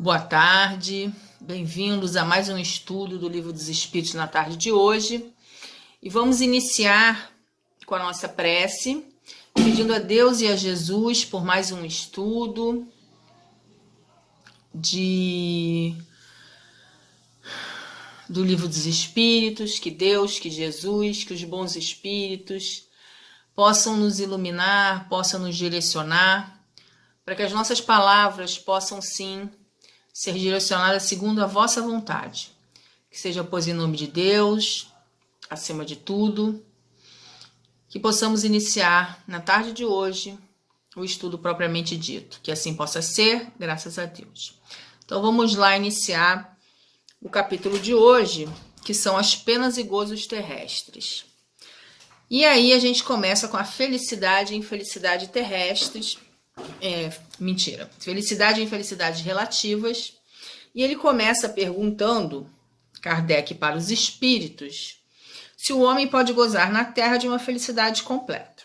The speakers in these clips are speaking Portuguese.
Boa tarde, bem-vindos a mais um estudo do Livro dos Espíritos na tarde de hoje. E vamos iniciar com a nossa prece, pedindo a Deus e a Jesus por mais um estudo do Livro dos Espíritos, que Deus, que Jesus, que os bons espíritos possam nos iluminar, possam nos direcionar, para que as nossas palavras possam sim ser direcionadas segundo a vossa vontade. Que seja, pois, em nome de Deus, acima de tudo, que possamos iniciar na tarde de hoje o estudo propriamente dito. Que assim possa ser, graças a Deus. Então vamos lá iniciar o capítulo de hoje, que são as penas e gozos terrestres. E aí a gente começa com a felicidade e infelicidade terrestres. Felicidade e infelicidades relativas. E ele começa perguntando, Kardec, para os espíritos, se o homem pode gozar na Terra de uma felicidade completa.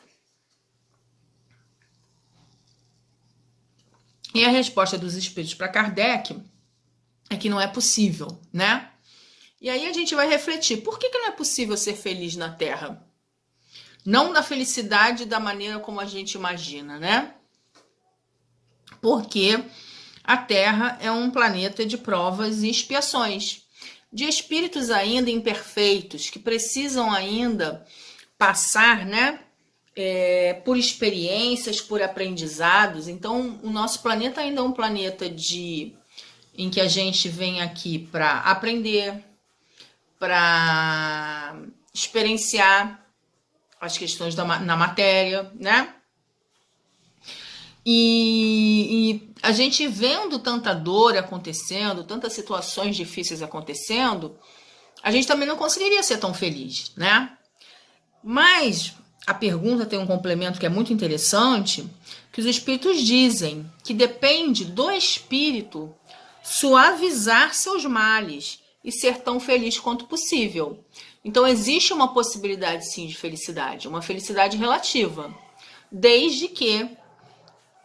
E a resposta dos espíritos para Kardec é que não é possível, né? E aí a gente vai refletir, por que não é possível ser feliz na Terra? Não na felicidade da maneira como a gente imagina, né? Porque a Terra é um planeta de provas e expiações, de espíritos ainda imperfeitos, que precisam ainda passar, né, por experiências, por aprendizados. Então, o nosso planeta ainda é um planeta em que a gente vem aqui para aprender, para experienciar as questões na matéria, né? E a gente vendo tanta dor acontecendo, tantas situações difíceis acontecendo, a gente também não conseguiria ser tão feliz, né? Mas a pergunta tem um complemento que é muito interessante, que os espíritos dizem que depende do espírito suavizar seus males e ser tão feliz quanto possível. Então existe uma possibilidade sim de felicidade, uma felicidade relativa, desde que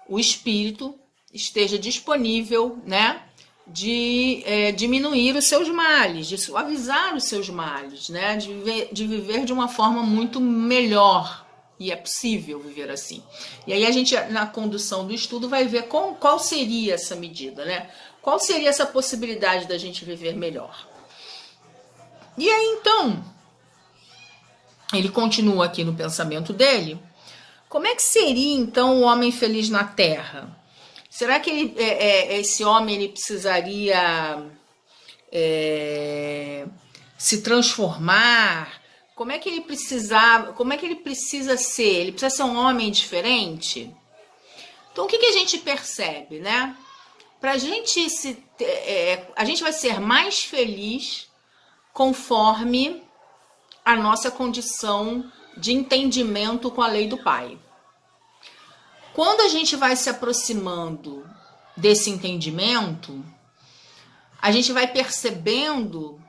o espírito esteja disponível, né, de diminuir os seus males, de suavizar os seus males, né, de viver de uma forma muito melhor. E é possível viver assim. E aí a gente, na condução do estudo, vai ver qual seria essa medida, né? Qual seria essa possibilidade da gente viver melhor. E aí, então, ele continua aqui no pensamento dele. Como é que seria, então, o homem feliz na Terra? Será que esse homem ele precisaria se transformar? Como é que ele precisa ser? Ele precisa ser um homem diferente? Então, o que a gente percebe, né? A gente vai ser mais feliz conforme a nossa condição de entendimento com a lei do Pai. Quando a gente vai se aproximando desse entendimento, a gente vai percebendo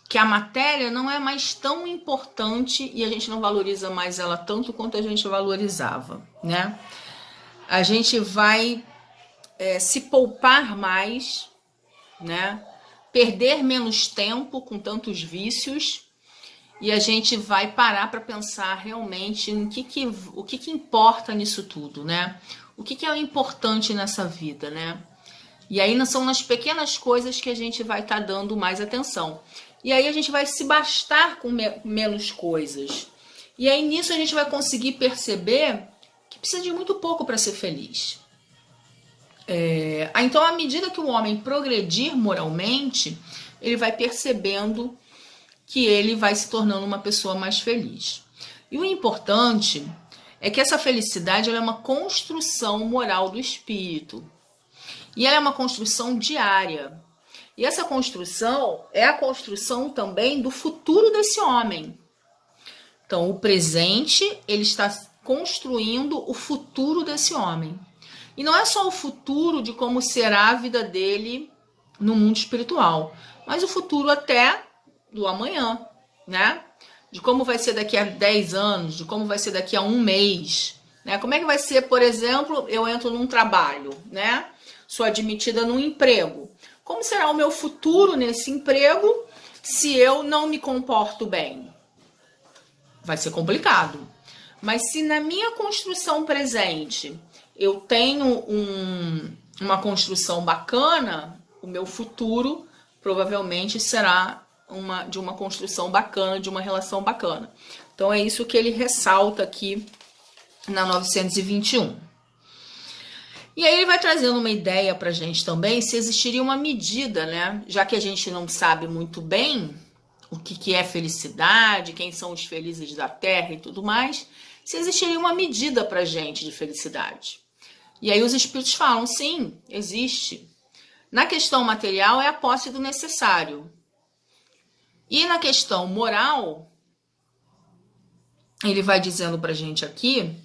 que a matéria não é mais tão importante e a gente não valoriza mais ela tanto quanto a gente valorizava, né? A gente vai se poupar mais, né? Perder menos tempo com tantos vícios. E a gente vai parar para pensar realmente o que importa nisso tudo, né? O que é importante nessa vida, né? E aí são nas pequenas coisas que a gente vai estar dando mais atenção. E aí a gente vai se bastar com menos coisas. E aí nisso a gente vai conseguir perceber que precisa de muito pouco para ser feliz. Então, à medida que o homem progredir moralmente, ele vai percebendo que ele vai se tornando uma pessoa mais feliz. E o importante é que essa felicidade ela é uma construção moral do espírito. E ela é uma construção diária. E essa construção é a construção também do futuro desse homem. Então, o presente, ele está construindo o futuro desse homem. E não é só o futuro de como será a vida dele no mundo espiritual, mas o futuro até do amanhã, né? De como vai ser daqui a 10 anos, de como vai ser daqui a um mês, né? Como é que vai ser, por exemplo, eu entro num trabalho, né? sou admitida num emprego. Como será o meu futuro nesse emprego se eu não me comporto bem? Vai ser complicado. Mas se na minha construção presente eu tenho uma construção bacana, o meu futuro provavelmente será de uma construção bacana, de uma relação bacana. Então é isso que ele ressalta aqui na 921. E aí ele vai trazendo uma ideia pra gente também, se existiria uma medida, né? Já que a gente não sabe muito bem o que é felicidade, quem são os felizes da Terra e tudo mais, se existiria uma medida pra gente de felicidade. E aí os espíritos falam, sim, existe. Na questão material é a posse do necessário. E na questão moral, ele vai dizendo pra gente aqui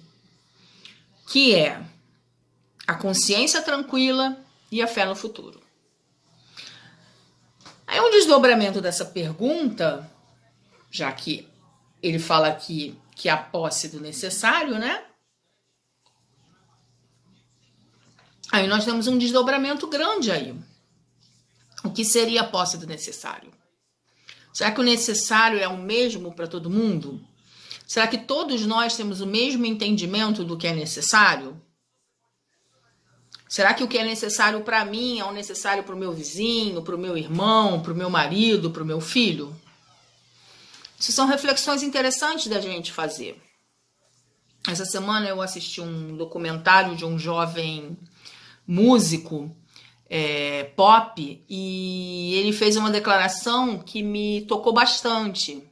que é a consciência tranquila e a fé no futuro. Aí um desdobramento dessa pergunta, já que ele fala aqui que é a posse do necessário, né? Aí nós temos um desdobramento grande aí. O que seria a posse do necessário? Será que o necessário é o mesmo para todo mundo? Será que todos nós temos o mesmo entendimento do que é necessário? Será que o que é necessário para mim é o necessário para o meu vizinho, para o meu irmão, para o meu marido, para o meu filho? Isso são reflexões interessantes da gente fazer. Essa semana eu assisti um documentário de um jovem músico pop e ele fez uma declaração que me tocou bastante.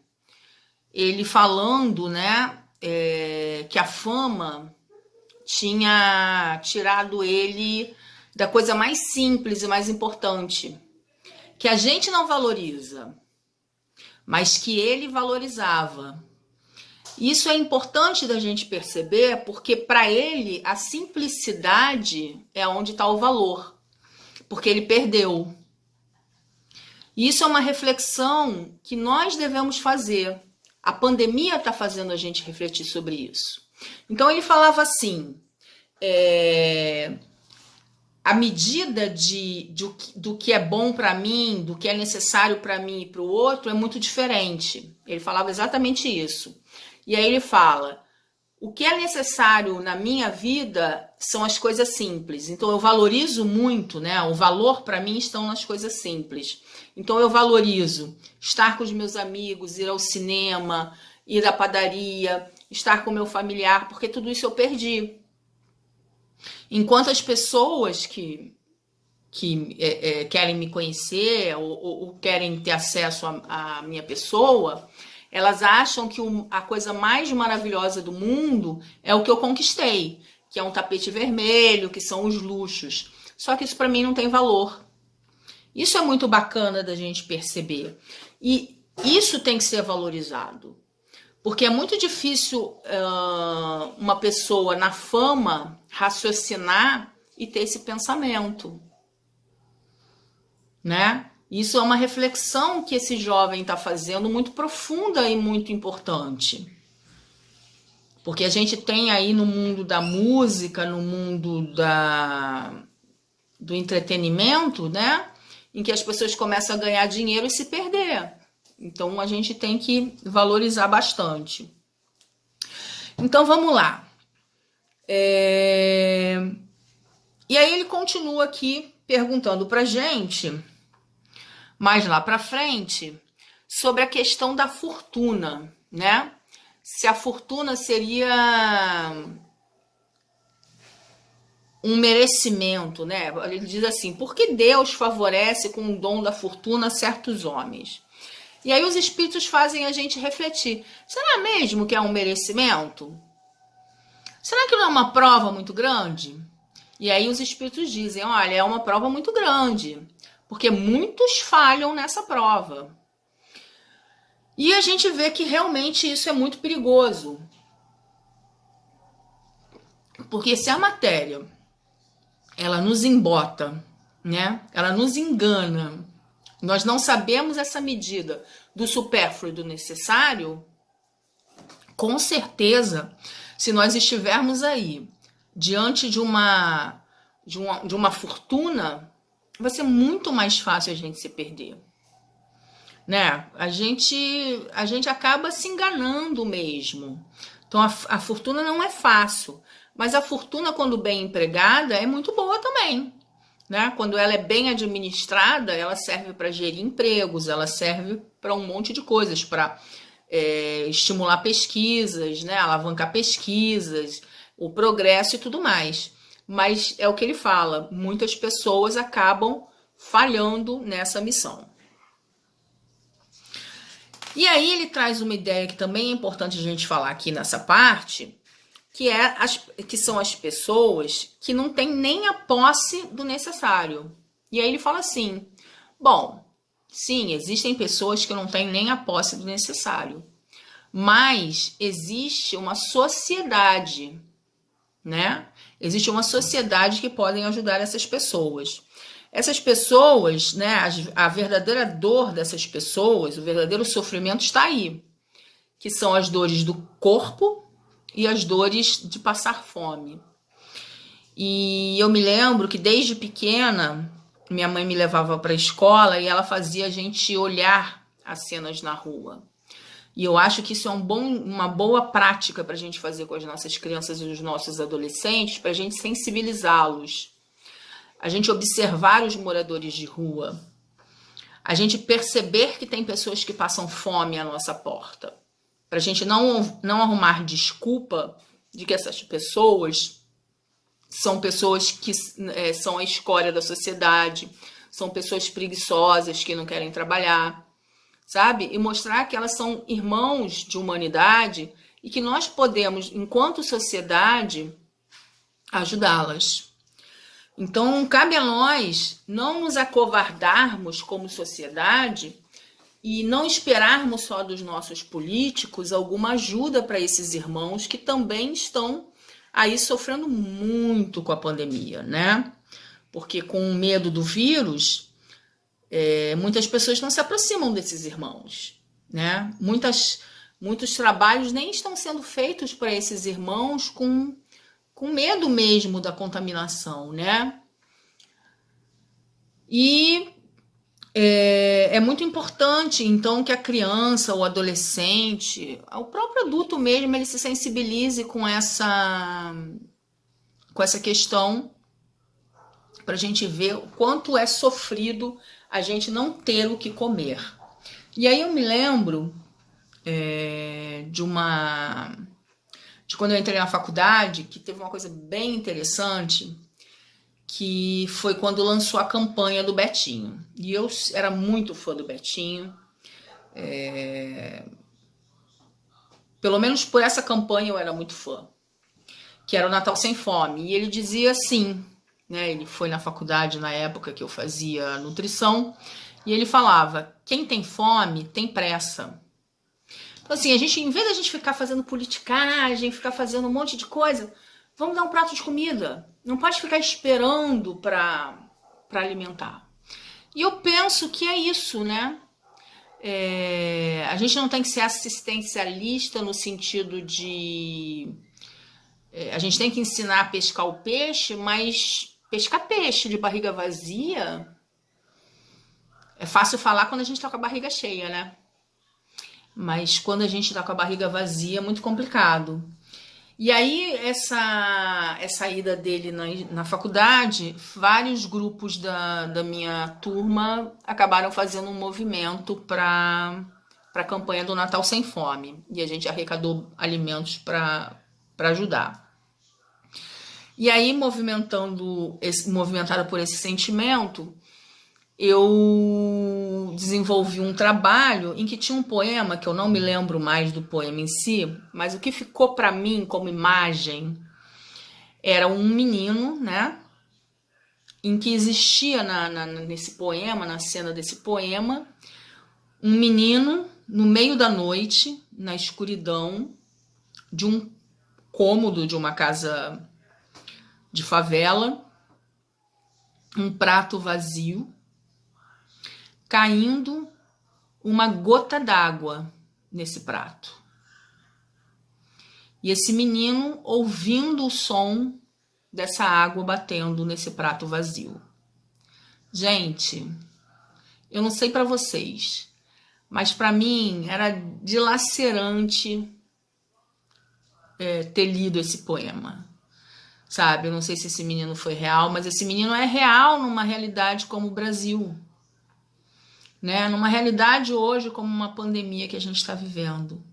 Ele falando, né, que a fama tinha tirado ele da coisa mais simples e mais importante, que a gente não valoriza, mas que ele valorizava. Isso é importante da gente perceber, porque para ele a simplicidade é onde está o valor, porque ele perdeu. Isso é uma reflexão que nós devemos fazer. A pandemia está fazendo a gente refletir sobre isso. Então ele falava assim, a medida do que é bom para mim, do que é necessário para mim e para o outro é muito diferente. Ele falava exatamente isso. E aí ele fala, o que é necessário na minha vida são as coisas simples. Então eu valorizo muito, né? O valor para mim estão nas coisas simples. Então eu valorizo estar com os meus amigos, ir ao cinema, ir à padaria, estar com o meu familiar, porque tudo isso eu perdi. Enquanto as pessoas que querem me conhecer ou querem ter acesso à minha pessoa, elas acham que a coisa mais maravilhosa do mundo é o que eu conquistei, que é um tapete vermelho, que são os luxos. Só que isso para mim não tem valor. Isso é muito bacana da gente perceber. E isso tem que ser valorizado. Porque é muito difícil uma pessoa na fama raciocinar e ter esse pensamento, né? Isso é uma reflexão que esse jovem está fazendo muito profunda e muito importante. Porque a gente tem aí no mundo da música, no mundo do entretenimento, né? Em que as pessoas começam a ganhar dinheiro e se perder. Então a gente tem que valorizar bastante. Então vamos lá. E aí ele continua aqui perguntando pra gente, mais lá pra frente, sobre a questão da fortuna, né? Se a fortuna seria um merecimento, né? Ele diz assim, por que Deus favorece com o dom da fortuna certos homens? E aí os espíritos fazem a gente refletir. Será mesmo que é um merecimento? Será que não é uma prova muito grande? E aí os espíritos dizem, olha, é uma prova muito grande, porque muitos falham nessa prova. E a gente vê que realmente isso é muito perigoso. Porque se a matéria, ela nos embota, né? Ela nos engana, nós não sabemos essa medida do supérfluo e do necessário, com certeza, se nós estivermos aí diante de uma de uma fortuna, vai ser muito mais fácil a gente se perder, né? A gente acaba se enganando mesmo. Então a fortuna não é fácil, mas a fortuna, quando bem empregada, é muito boa também, né? Quando ela é bem administrada, ela serve para gerir empregos, ela serve para um monte de coisas, para estimular pesquisas, né? Alavancar pesquisas, o progresso e tudo mais. Mas é o que ele fala, muitas pessoas acabam falhando nessa missão. E aí ele traz uma ideia que também é importante a gente falar aqui nessa parte, que são as pessoas que não têm nem a posse do necessário. E aí ele fala assim, bom, sim, existem pessoas que não têm nem a posse do necessário, mas existe uma sociedade, né? Existe uma sociedade que podem ajudar essas pessoas. Essas pessoas, né, a verdadeira dor dessas pessoas, o verdadeiro sofrimento está aí, que são as dores do corpo e as dores de passar fome. E eu me lembro que desde pequena, minha mãe me levava para a escola e ela fazia a gente olhar as cenas na rua. E eu acho que isso é uma boa prática para a gente fazer com as nossas crianças e os nossos adolescentes, para a gente sensibilizá-los. A gente observar os moradores de rua. A gente perceber que tem pessoas que passam fome à nossa porta. Para a gente não arrumar desculpa de que essas pessoas são pessoas que são a escória da sociedade, são pessoas preguiçosas que não querem trabalhar, sabe? E mostrar que elas são irmãos de humanidade e que nós podemos, enquanto sociedade, ajudá-las. Então, cabe a nós não nos acovardarmos como sociedade e não esperarmos só dos nossos políticos alguma ajuda para esses irmãos que também estão aí sofrendo muito com a pandemia, né? Porque com o medo do vírus, muitas pessoas não se aproximam desses irmãos, né? Muitos trabalhos nem estão sendo feitos para esses irmãos com medo mesmo da contaminação, né? E é muito importante, então, que a criança, o adolescente, o próprio adulto mesmo, ele se sensibilize com essa questão, para a gente ver o quanto é sofrido a gente não ter o que comer. E aí eu me lembro de quando eu entrei na faculdade, que teve uma coisa bem interessante, que foi quando lançou a campanha do Betinho. E eu era muito fã do Betinho. Pelo menos por essa campanha eu era muito fã. Que era o Natal Sem Fome. E ele dizia assim, né? Ele foi na faculdade na época que eu fazia nutrição. E ele falava, quem tem fome tem pressa. Então assim, em vez da gente ficar fazendo politicagem, ficar fazendo um monte de coisa, vamos dar um prato de comida. Não pode ficar esperando para alimentar. E eu penso que é isso, né? A gente não tem que ser assistencialista no sentido de... a gente tem que ensinar a pescar o peixe, mas pescar peixe de barriga vazia... É fácil falar quando a gente tá com a barriga cheia, né? Mas quando a gente tá com a barriga vazia é muito complicado. E aí, essa ida dele na faculdade, vários grupos da minha turma acabaram fazendo um movimento para a campanha do Natal Sem Fome. E a gente arrecadou alimentos para ajudar. E aí, movimentada por esse sentimento, eu desenvolvi um trabalho em que tinha um poema, que eu não me lembro mais do poema em si, mas o que ficou para mim como imagem era um menino, né? Em que existia nesse poema, na cena desse poema, um menino no meio da noite, na escuridão, de um cômodo de uma casa de favela, um prato vazio, caindo uma gota d'água nesse prato. E esse menino ouvindo o som dessa água batendo nesse prato vazio. Gente, eu não sei para vocês, mas para mim era dilacerante ter lido esse poema, sabe? Eu não sei se esse menino foi real, mas esse menino é real numa realidade como o Brasil, né? Numa realidade hoje como uma pandemia que a gente está vivendo,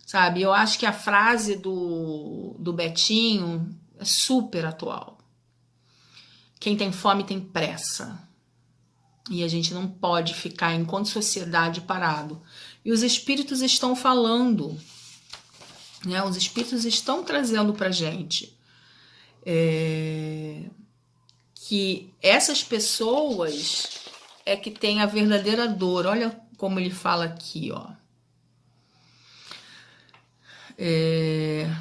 sabe? Eu acho que a frase do Betinho é super atual. Quem tem fome tem pressa. E a gente não pode ficar, enquanto sociedade, parado. E os espíritos estão falando, né? Os espíritos estão trazendo pra gente que essas pessoas é que têm a verdadeira dor. Olha como ele fala aqui, ó.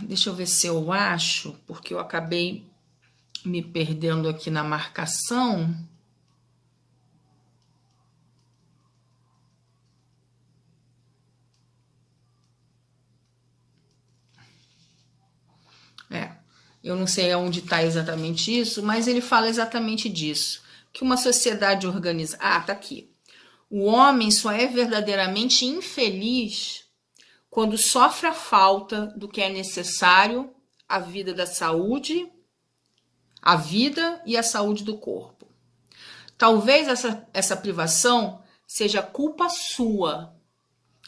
Deixa eu ver se eu acho, porque eu acabei me perdendo aqui na marcação. Eu não sei onde está exatamente isso, mas ele fala exatamente disso. Que uma sociedade organizada... Ah, tá aqui. O homem só é verdadeiramente infeliz quando sofre a falta do que é necessário à vida da saúde, à vida e à saúde do corpo. Talvez essa privação seja culpa sua.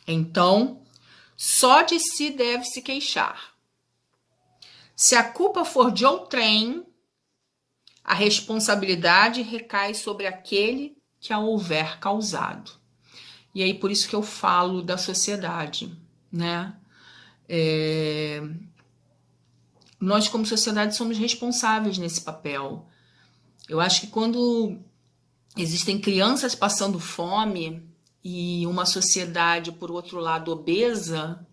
Então, só de si deve se queixar. Se a culpa for de outrem, a responsabilidade recai sobre aquele que a houver causado. E aí, por isso que eu falo da sociedade, né? Nós, como sociedade, somos responsáveis nesse papel. Eu acho que quando existem crianças passando fome e uma sociedade, por outro lado, obesa,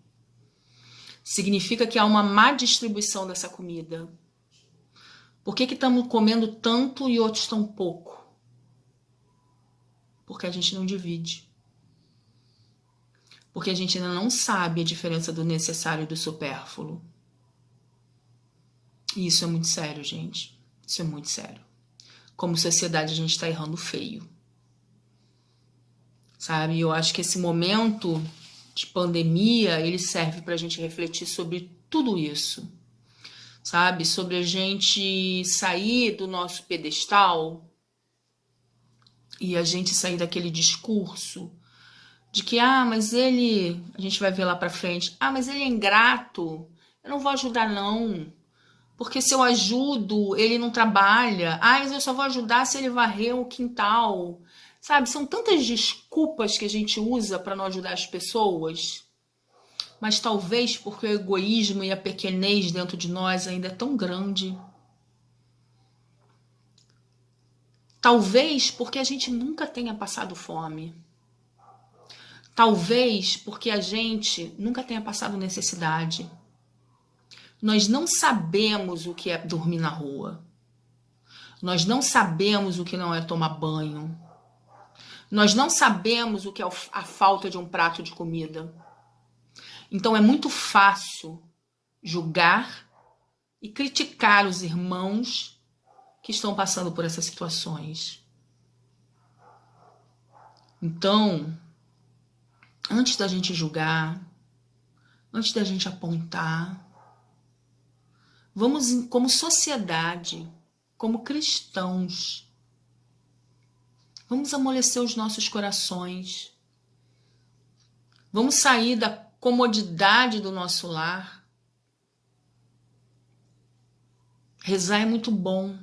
significa que há uma má distribuição dessa comida. Por que estamos comendo tanto e outros tão pouco? Porque a gente não divide. Porque a gente ainda não sabe a diferença do necessário e do supérfluo. E isso é muito sério, gente. Isso é muito sério. Como sociedade, a gente está errando feio. Sabe? Eu acho que esse momento de pandemia, ele serve para a gente refletir sobre tudo isso. Sabe? Sobre a gente sair do nosso pedestal e a gente sair daquele discurso de que, mas ele, a gente vai ver lá para frente, mas ele é ingrato, eu não vou ajudar não, porque se eu ajudo, ele não trabalha, mas eu só vou ajudar se ele varrer o quintal, sabe? São tantas desculpas que a gente usa para não ajudar as pessoas, mas talvez porque o egoísmo e a pequenez dentro de nós ainda é tão grande. Talvez porque a gente nunca tenha passado fome. Talvez porque a gente nunca tenha passado necessidade. Nós não sabemos o que é dormir na rua. Nós não sabemos o que não é tomar banho. Nós não sabemos o que é a falta de um prato de comida. Então é muito fácil julgar e criticar os irmãos que estão passando por essas situações. Então, antes da gente julgar, antes da gente apontar, vamos, como sociedade, como cristãos, vamos amolecer os nossos corações. Vamos sair da comodidade do nosso lar. Rezar é muito bom.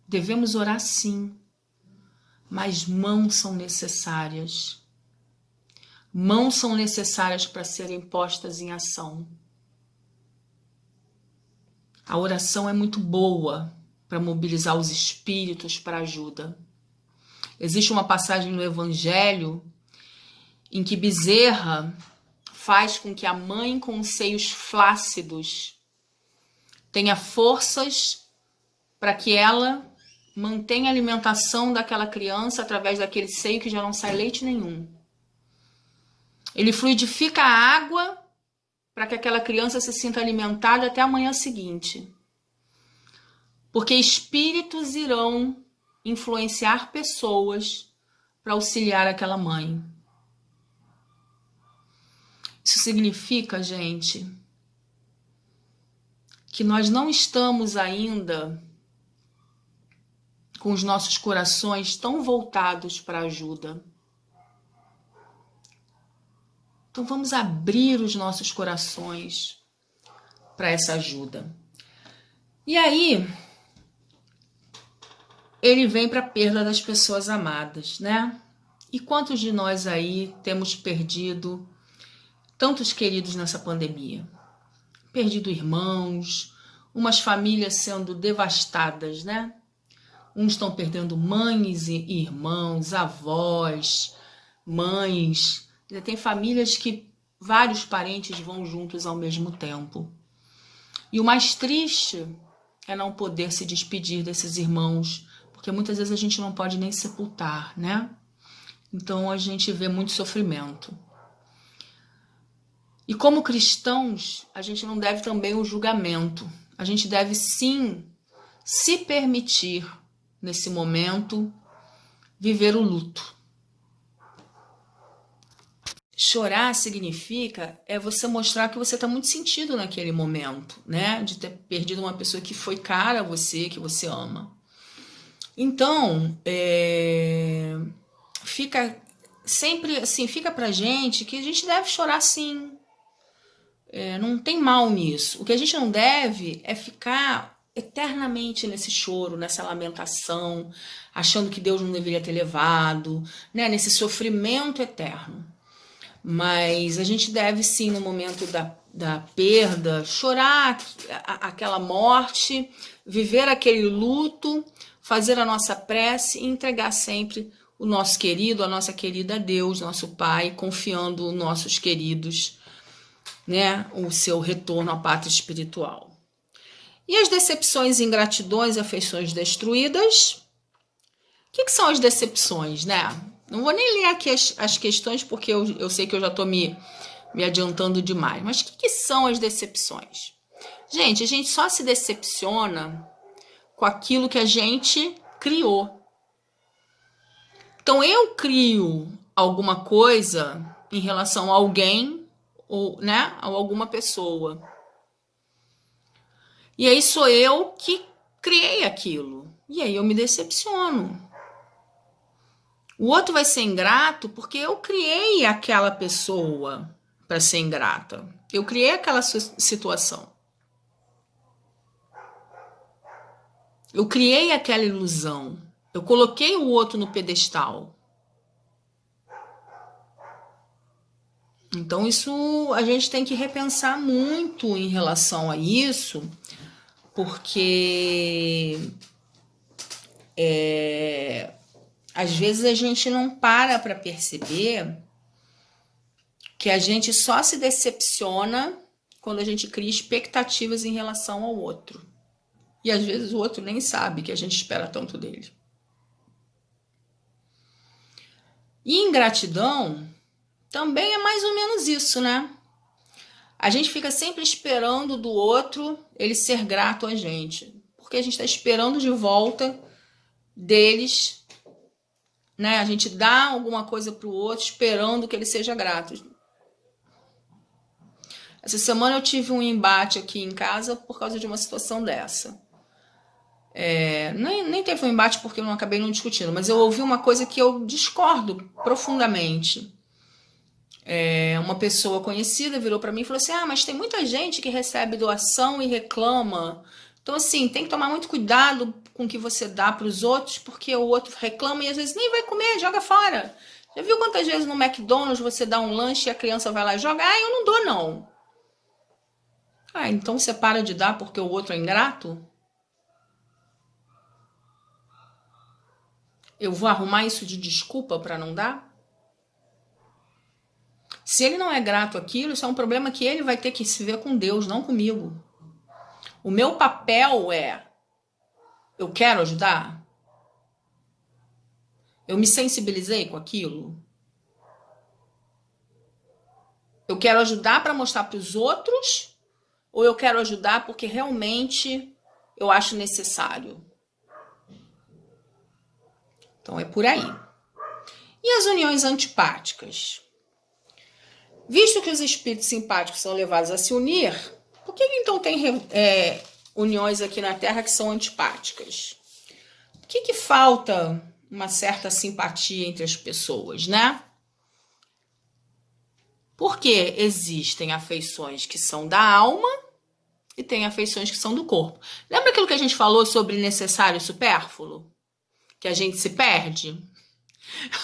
Devemos orar sim. Mas mãos são necessárias. Mãos são necessárias para serem postas em ação. A oração é muito boa para mobilizar os espíritos para ajuda. Existe uma passagem no Evangelho em que Bezerra faz com que a mãe com os seios flácidos tenha forças para que ela mantenha a alimentação daquela criança através daquele seio que já não sai leite nenhum. Ele fluidifica a água para que aquela criança se sinta alimentada até a manhã seguinte. Porque espíritos irão influenciar pessoas para auxiliar aquela mãe. Isso significa, gente, que nós não estamos ainda com os nossos corações tão voltados para a ajuda. Então vamos abrir os nossos corações para essa ajuda. E aí, ele vem para a perda das pessoas amadas, né? E quantos de nós aí temos perdido tantos queridos nessa pandemia? Perdido irmãos, umas famílias sendo devastadas, né? Uns estão perdendo mães e irmãos, avós, mães. Tem famílias que vários parentes vão juntos ao mesmo tempo. E o mais triste é não poder se despedir desses irmãos, porque muitas vezes a gente não pode nem sepultar, né? Então a gente vê muito sofrimento. E como cristãos, a gente não deve também o julgamento. A gente deve sim se permitir, nesse momento, viver o luto. Chorar significa você mostrar que você está muito sentido naquele momento, né? De ter perdido uma pessoa que foi cara a você, que você ama. Então, fica sempre assim, fica pra gente que a gente deve chorar sim. Não tem mal nisso. O que a gente não deve é ficar eternamente nesse choro, nessa lamentação, achando que Deus não deveria ter levado, né? Nesse sofrimento eterno. Mas a gente deve sim, no momento da perda, chorar aquela morte, viver aquele luto, fazer a nossa prece e entregar sempre o nosso querido, a nossa querida a Deus, nosso Pai, confiando os nossos queridos, né, o seu retorno à pátria espiritual. E as decepções, ingratidões e afeições destruídas? O que são as decepções, né? Não vou nem ler aqui as questões, porque eu sei que eu já estou me adiantando demais. Mas o que são as decepções? Gente, a gente só se decepciona com aquilo que a gente criou. Então, eu crio alguma coisa em relação a alguém, ou, né, a alguma pessoa. E aí sou eu que criei aquilo. E aí eu me decepciono. O outro vai ser ingrato porque eu criei aquela pessoa para ser ingrata. Eu criei aquela situação. Eu criei aquela ilusão. Eu coloquei o outro no pedestal. Então isso a gente tem que repensar muito em relação a isso, porque às vezes a gente não para perceber que a gente só se decepciona quando a gente cria expectativas em relação ao outro. E às vezes o outro nem sabe que a gente espera tanto dele. E ingratidão também é mais ou menos isso, né? A gente fica sempre esperando do outro ele ser grato a gente. Porque a gente está esperando de volta deles, né? A gente dá alguma coisa para o outro esperando que ele seja grato. Essa semana eu tive um embate aqui em casa por causa de uma situação dessa. Nem teve um embate porque eu não acabei não discutindo, mas eu ouvi uma coisa que eu discordo profundamente. Uma pessoa conhecida virou para mim e falou assim: mas tem muita gente que recebe doação e reclama. Então, assim, tem que tomar muito cuidado com o que você dá para os outros, porque o outro reclama e às vezes nem vai comer, joga fora. Já viu quantas vezes no McDonald's você dá um lanche e a criança vai lá e joga? Eu não dou, não. Então você para de dar porque o outro é ingrato? Eu vou arrumar isso de desculpa para não dar? Se ele não é grato àquilo, isso é um problema que ele vai ter que se ver com Deus, não comigo. O meu papel eu quero ajudar? Eu me sensibilizei com aquilo? Eu quero ajudar para mostrar para os outros? Ou eu quero ajudar porque realmente eu acho necessário. Então é por aí. E as uniões antipáticas? Visto que os espíritos simpáticos são levados a se unir, por que então tem uniões aqui na Terra que são antipáticas? Por que falta uma certa simpatia entre as pessoas, né? Porque existem afeições que são da alma e tem afeições que são do corpo. Lembra aquilo que a gente falou sobre necessário e supérfluo? Que a gente se perde?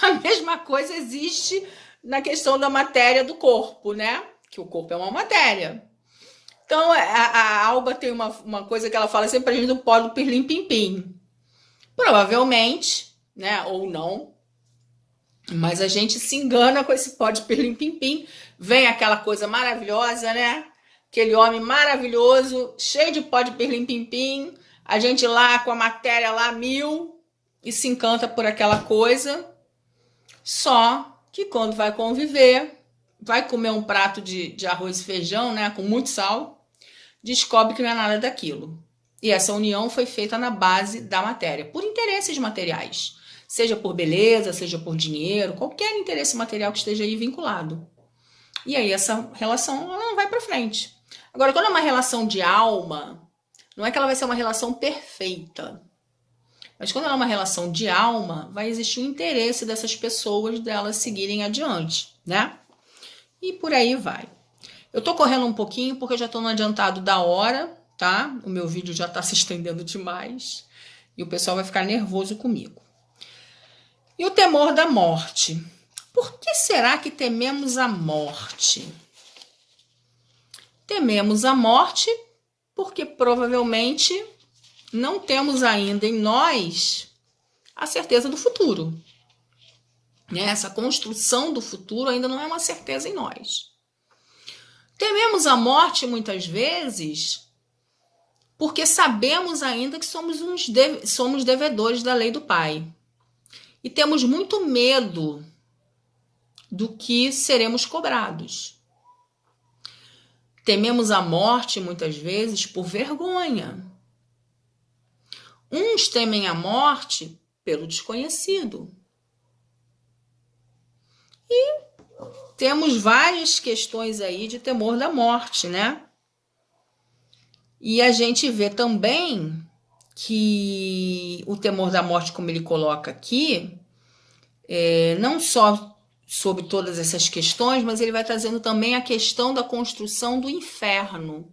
A mesma coisa existe na questão da matéria do corpo, né? Que o corpo é uma matéria. Então, a Alba tem uma coisa que ela fala sempre pra gente do pó do pirlim-pim-pim. Provavelmente, né? Ou não. Mas a gente se engana com esse pó de pirlim-pim-pim. Vem aquela coisa maravilhosa, né? Aquele homem maravilhoso, cheio de pó de pirlim-pim-pim. A gente lá com a matéria lá 1000 e se encanta por aquela coisa. Só que quando vai conviver, vai comer um prato de arroz e feijão, né, com muito sal, descobre que não é nada daquilo. E essa união foi feita na base da matéria, por interesses materiais. Seja por beleza, seja por dinheiro, qualquer interesse material que esteja aí vinculado. E aí essa relação ela não vai para frente. Agora, quando é uma relação de alma, não é que ela vai ser uma relação perfeita. Mas quando ela é uma relação de alma, vai existir o interesse dessas pessoas delas seguirem adiante, né? E por aí vai. Eu tô correndo um pouquinho porque eu já tô no adiantado da hora, tá? O meu vídeo já tá se estendendo demais e o pessoal vai ficar nervoso comigo. E o temor da morte. Por que será que tememos a morte? Tememos a morte porque provavelmente não temos ainda em nós a certeza do futuro. Essa construção do futuro ainda não é uma certeza em nós. Tememos a morte muitas vezes porque sabemos ainda que somos devedores da lei do Pai. E temos muito medo do que seremos cobrados. Tememos a morte muitas vezes por vergonha. Uns temem a morte pelo desconhecido. E temos várias questões aí de temor da morte, né? E a gente vê também que o temor da morte, como ele coloca aqui, não só sobre todas essas questões, mas ele vai trazendo também a questão da construção do inferno,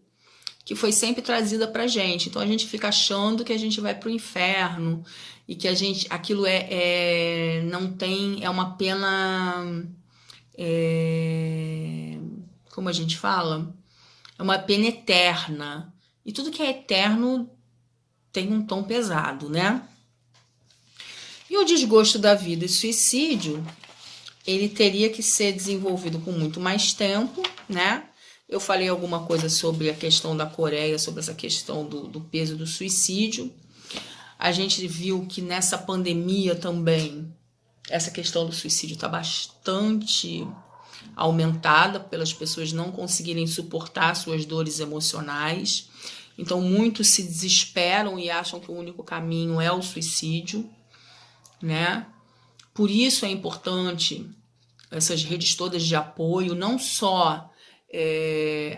que foi sempre trazida pra gente. Então a gente fica achando que a gente vai pro inferno e que aquilo não tem, é uma pena, como a gente fala, é uma pena eterna. E tudo que é eterno tem um tom pesado, né? E o desgosto da vida e suicídio, ele teria que ser desenvolvido com muito mais tempo, né? Eu falei alguma coisa sobre a questão da Coreia, sobre essa questão do peso do suicídio. A gente viu que nessa pandemia também, essa questão do suicídio está bastante aumentada pelas pessoas não conseguirem suportar suas dores emocionais. Então, muitos se desesperam e acham que o único caminho é o suicídio, né? Por isso é importante essas redes todas de apoio, não só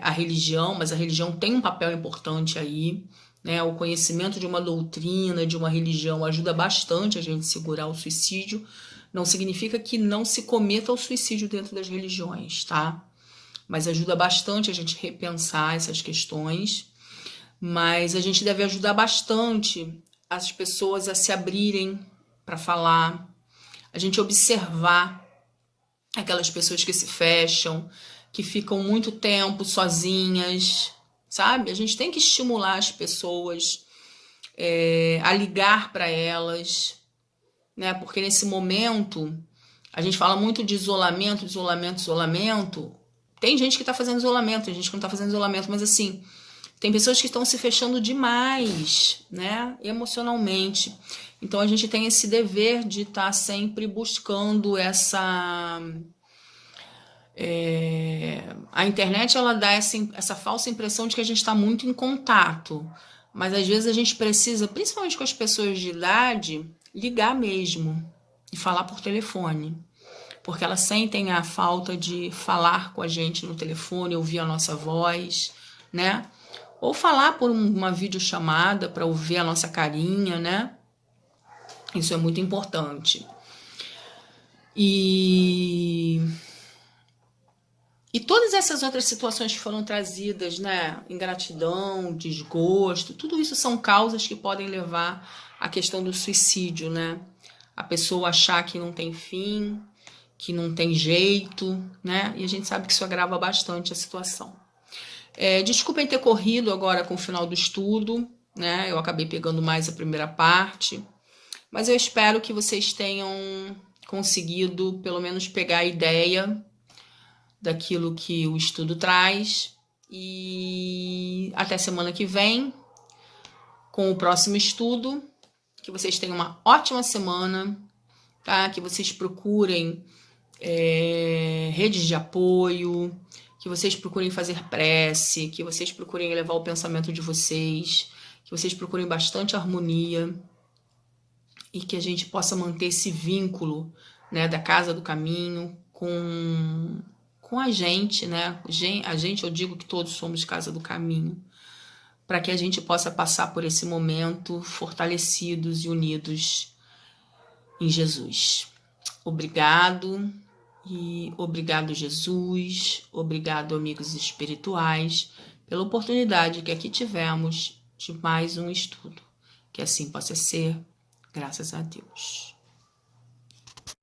a religião, mas a religião tem um papel importante aí, né? O conhecimento de uma doutrina, de uma religião ajuda bastante a gente segurar o suicídio. Não significa que não se cometa o suicídio dentro das religiões, tá? Mas ajuda bastante a gente repensar essas questões. Mas a gente deve ajudar bastante as pessoas a se abrirem para falar, a gente observar aquelas pessoas que se fecham, que ficam muito tempo sozinhas, sabe? A gente tem que estimular as pessoas a ligar para elas, né? Porque nesse momento a gente fala muito de isolamento. Tem gente que está fazendo isolamento, tem gente que não está fazendo isolamento, mas assim, tem pessoas que estão se fechando demais, né? Emocionalmente. Então a gente tem esse dever de estar sempre buscando essa... A internet ela dá essa falsa impressão de que a gente está muito em contato, Mas às vezes a gente precisa, principalmente com as pessoas de idade, ligar mesmo e falar por telefone. Porque elas sentem a falta de falar com a gente no telefone, ouvir a nossa voz, né? Ou falar por uma videochamada para ouvir a nossa carinha, né? Isso é muito importante. E todas essas outras situações que foram trazidas, né? Ingratidão, desgosto, tudo isso são causas que podem levar à questão do suicídio, né? A pessoa achar que não tem fim, que não tem jeito, né? E a gente sabe que isso agrava bastante a situação. Desculpem ter corrido agora com o final do estudo, né? Eu acabei pegando mais a primeira parte, mas eu espero que vocês tenham conseguido pelo menos pegar a ideia daquilo que o estudo traz. E até semana que vem com o próximo estudo. Que vocês tenham uma ótima semana, tá? Que vocês procurem redes de apoio, que vocês procurem fazer prece, que vocês procurem elevar o pensamento de vocês, que vocês procurem bastante harmonia e que a gente possa manter esse vínculo, né, da Casa do Caminho com a gente, né? A gente, eu digo que todos somos Casa do Caminho, para que a gente possa passar por esse momento fortalecidos e unidos em Jesus. Obrigado. E obrigado, Jesus, obrigado, amigos espirituais, pela oportunidade que aqui tivemos de mais um estudo. Que assim possa ser, graças a Deus.